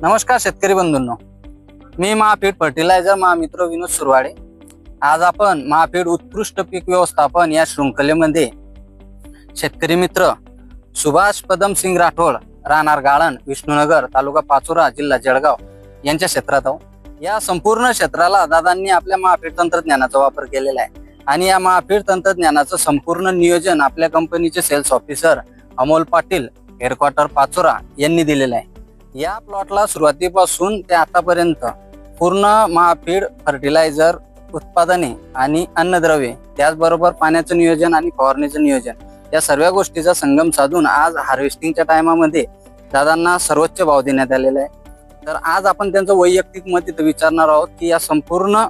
नमस्कार शेतकरी बंधूंनो, मी महाफीड फर्टिलायझर महामित्र विनोद सुरवाडे। आज आपण महाफीड उत्कृष्ट पीक व्यवस्थापन या शृंखलेमध्ये शेतकरी मित्र सुभाष पदमसिंग राठोड, राहणार गाळण, विष्णुनगर, तालुका पाचोरा, जिल्हा जळगाव यांच्या क्षेत्रात आहोत। या संपूर्ण क्षेत्राला दादांनी आपल्या महाफीड तंत्रज्ञानाचा वापर केलेला आहे आणि या महाफीड तंत्रज्ञानाचं संपूर्ण नियोजन आपल्या कंपनीचे sales officer Amol Patil, headquarter Pachora यांनी दिलेलं आहे। या प्लॉटला सुरुवातीपासून ते आतापर्यंत पूर्ण महाफीड फर्टिलायझर उत्पादने आणि अन्नद्रव्ये, त्याचबरोबर पाण्याचं नियोजन आणि फवारणीचं नियोजन या सर्व गोष्टीचा संगम साधून आज हार्वेस्टिंगच्या टायमामध्ये दादांना सर्वोच्च भाव देण्यात आलेला आहे। तर आज आपण त्यांचं वैयक्तिक मत इथं विचारणार आहोत की या संपूर्ण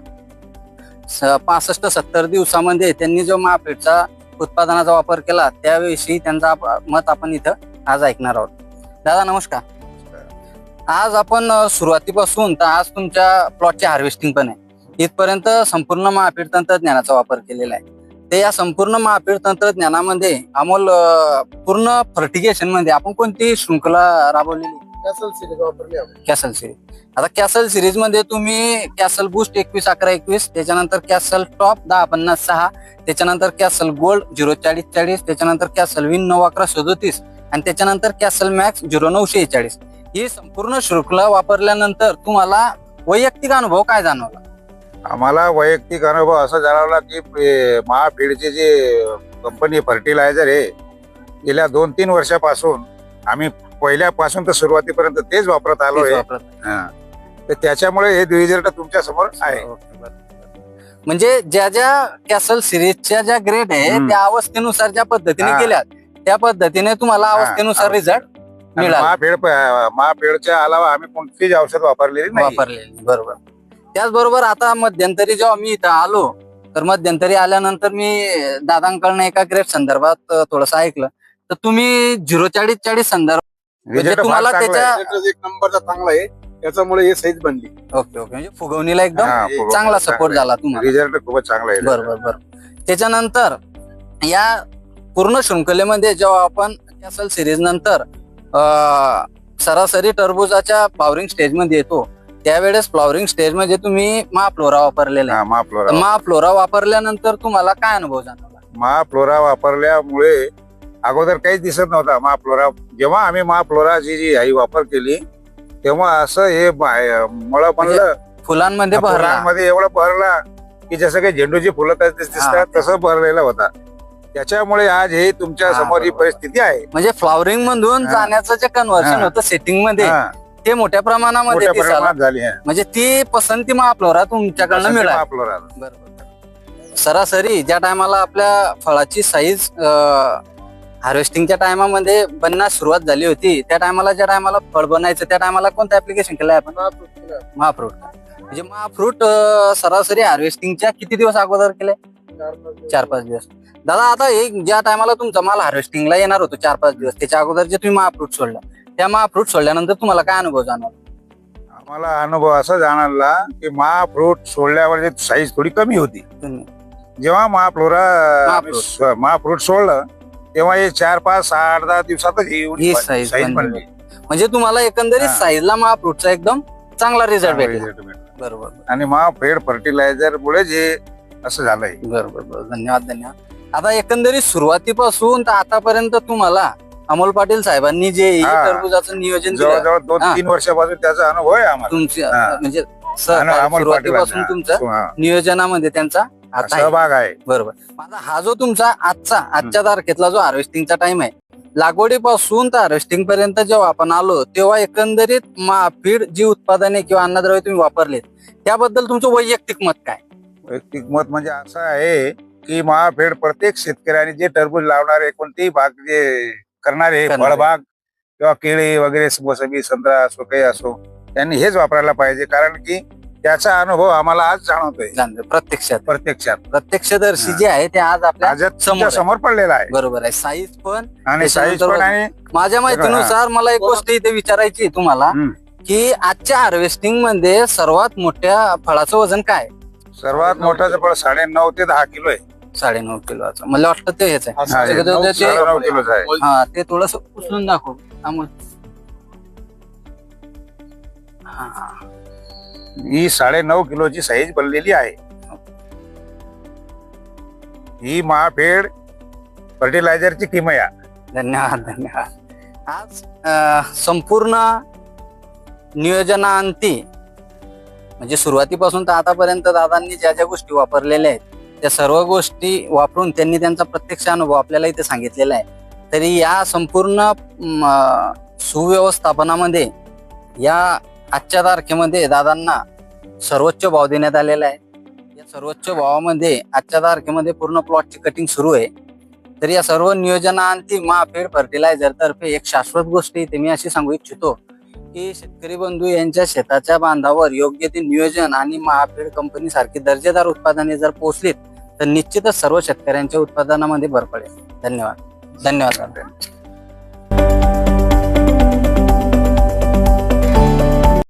65-70 दिवसामध्ये त्यांनी जो महाफीडचा उत्पादनाचा वापर केला त्याविषयी त्यांचा मत आपण इथं आज ऐकणार आहोत। दादा नमस्कार। आज आपण सुरुवातीपासून तर आज तुमच्या प्लॉटचे हार्वेस्टिंग पण आहे, इथपर्यंत संपूर्ण महाफीड तंत्रज्ञानाचा वापर केलेला आहे। ते या संपूर्ण महाफीड तंत्रज्ञानामध्ये अमोल पूर्ण फर्टिगेशन मध्ये आपण कोणती शृंखला राबवलेली? कॅसल सिरीज वापरली आपण। Castle series. आता कॅसल सिरीज मध्ये तुम्ही कॅसल बूस्ट 21-11-21, त्याच्यानंतर कॅसल टॉप 10-50-6, त्याच्यानंतर कॅसल गोल्ड 0-40-40, त्याच्यानंतर कॅसल विन 9-11-37 आणि त्याच्यानंतर कॅसल मॅक्स 0-9-46 ही संपूर्ण शृंखला वापरल्यानंतर तुम्हाला वैयक्तिक अनुभव काय जाणवला? आम्हाला वैयक्तिक अनुभव असा जाणवला की महाफीडचे जे कंपनी फर्टिलायझर आहे गेल्या 2-3 वर्षापासून आम्ही पहिल्यापासून तर सुरुवातीपर्यंत तेच वापरत आलोय। तर त्याच्यामुळे हे रिझल्ट तुमच्या समोर आहे। म्हणजे ज्या ज्या कॅसल सिरीजच्या ज्या ग्रेड आहे त्या अवस्थेनुसार ज्या पद्धतीने केल्या त्या पद्धतीने तुम्हाला अवस्थेनुसार रिझल्ट मिळाला। महाफीडच्या अलावा आम्ही कोणतीच औषध वापरलेली नाही। बरोबर। त्याचबरोबर आता मध्यंतरी जेव्हा मी इथं आलो तर मध्यंतरी आल्यानंतर मी दादांकडनं एका ग्रेड संदर्भात थोडंसं ऐकलं, तर तुम्ही 0-40-40 संदर्भ म्हणजे तुम्हाला त्याच्या एक नंबरचा चांगला आहे, त्याच्यामुळे हे साईज बनली। ओके म्हणजे फुगवणीला एकदम चांगला सपोर्ट झाला तुम्हाला। रिझल्ट खूपच चांगला आहे। बरोबर। त्याच्यानंतर या पूर्ण शृंखलेमध्ये जेव्हा आपण कॅसल सिरीज नंतर सरासरी टरबुजाच्या फ्लॉवरिंग स्टेज मध्ये येतो त्यावेळेस फ्लॉवरिंग स्टेज मध्ये तुम्ही महाफ्लोरा वापरलेला आहे। महाफ्लोरा वापरल्यानंतर तुम्हाला काय अनुभव जाणवला? महाफ्लोरा वापरल्यामुळे अगोदर काहीच दिसत नव्हता महाफ्लोरा। जेव्हा आम्ही महाफ्लोराची जी आई वापर केली तेव्हा असं हे मला म्हणलं फुलांमध्ये एवढं भरला की जसं काही झेंडूची फुलं दिसतात तसं भरलेलं होता। त्याच्यामुळे आज हे तुमच्या समोर ही परिस्थिती आहे। म्हणजे फ्लॉवरिंग मधून जाण्याचं जे कन्व्हर्शन होतं सेटिंग मध्ये ते मोठ्या प्रमाणामध्ये झाली। म्हणजे ती पसंती महाफ्लोरा तुमच्याकडनं मिळाली। सरासरी ज्या टायमाला आपल्या फळाची साईज हार्वेस्टिंगच्या टायमामध्ये बनण्यास सुरुवात झाली होती त्या टायमाला ज्या टायमाला फळ बनायचं त्या टायमाला कोणतं ऍप्लिकेशन केलंय आपण? महाफ्रूट। म्हणजे महाफ्रूट सरासरी हार्वेस्टिंगच्या किती दिवस अगोदर केले? 4-5 दिवस। दादा आता एक ज्या टायमाला तुमचा माल हार्वेस्टिंगला येणार होतो 4-5 दिवस त्याच्या अगोदर जे तुम्ही महाफ्रूट सोडला त्या महाफ्रूट सोडल्यानंतर तुम्हाला काय अनुभव जाणवला? आम्हाला अनुभव असा जाणवला की महाफ्रूट सोडल्यावर साईज थोडी कमी होती। जेव्हा महाफ्रूट सोडलं तेव्हा हे 4-5-6-8-10 दिवसातच ही साईज बनली। म्हणजे तुम्हाला एकंदरीत साईजला महाफ्रूटचा एकदम चांगला रिझल्ट भेटला। बरोबर। आणि महाफीड फर्टिलायझर मुळे जे असं झालंय। बरोबर। धन्यवाद। आता एकंदरीत सुरुवातीपासून तर आतापर्यंत तुम्हाला अमोल पाटील साहेबांनी जे टरबुजाचं नियोजन जवळजवळ 2-3 वर्षापासून त्याचा अनुभव आहे आम्हाला। तुमच्या म्हणजे सुरुवातीपासून तुमच्या नियोजनामध्ये त्यांचा सहभाग आहे। बरोबर। माझा हा जो तुमचा आजच्या तारखेतला जो हार्वेस्टिंगचा टाइम आहे, लागवडीपासून तर हार्वेस्टिंग पर्यंत जेव्हा आपण आलो तेव्हा एकंदरीत महाफीड जी उत्पादने किंवा अन्नद्रव्य तुम्ही वापरलेत त्याबद्दल तुमचं वैयक्तिक मत काय? वैयक्तिक मत म्हणजे असं आहे की महाफीड प्रत्येक शेतकऱ्याने जे टरबूज लावणारे कोणतेही बाग जे करणारे फळबाग किंवा केळी वगैरे मोसंबी संत्रा असो काही असो त्यांनी हेच वापरायला पाहिजे, कारण की त्याचा अनुभव आम्हाला आज जाणवतोय प्रत्यक्षदर्शी जे आहे ते आज आपल्या समोर पडलेला आहे। बरोबर आहे। साईज पण आणि माझ्या माहितीनुसार मला एक गोष्ट इथे विचारायची तुम्हाला की आजच्या हार्वेस्टिंग मध्ये सर्वात मोठ्या फळाचं वजन काय? सर्वात मोठं फळ 9.5 ते 10 किलो आहे। 9.5 किलोचं मला वाटतं ते हेच आहे। ते थोडस उचलून दाखव। हा. ही 9.5 किलोची साईज बनलेली आहे. ही महाफेड फर्टिलायझरची किमया. धन्यवाद धन्यवाद. आज संपूर्ण नियोजनाअंती म्हणजे सुरुवातीपासून तर आतापर्यंत दादांनी ज्या ज्या गोष्टी वापरलेल्या आहेत त्या सर्व गोष्टी वापरून त्यांनी त्यांचा प्रत्यक्ष अनुभव आपल्याला इथे सांगितलेला आहे. तरी या संपूर्ण सुव्यवस्थापनामध्ये या आजच्या तारखेमध्ये दादांना सर्वोच्च भाव देण्यात आलेला आहे. या सर्वोच्च भावामध्ये आजच्या तारखेमध्ये पूर्ण प्लॉटची कटिंग सुरू आहे. तर या सर्व नियोजनाअंती महाफेड फर्टिलायझर तर्फे एक शाश्वत गोष्ट इथे मी अशी सांगू इच्छितो की शेतकरी बंधू यांच्या शेताच्या बांधावर योग्य ते नियोजन आणि महाफेड कंपनी सारखी दर्जेदार उत्पादने जर पोहोचलीत तर निश्चितच सर्व शेतकऱ्यांच्या उत्पादनामध्ये भर पडेल. धन्यवाद. धन्यवाद.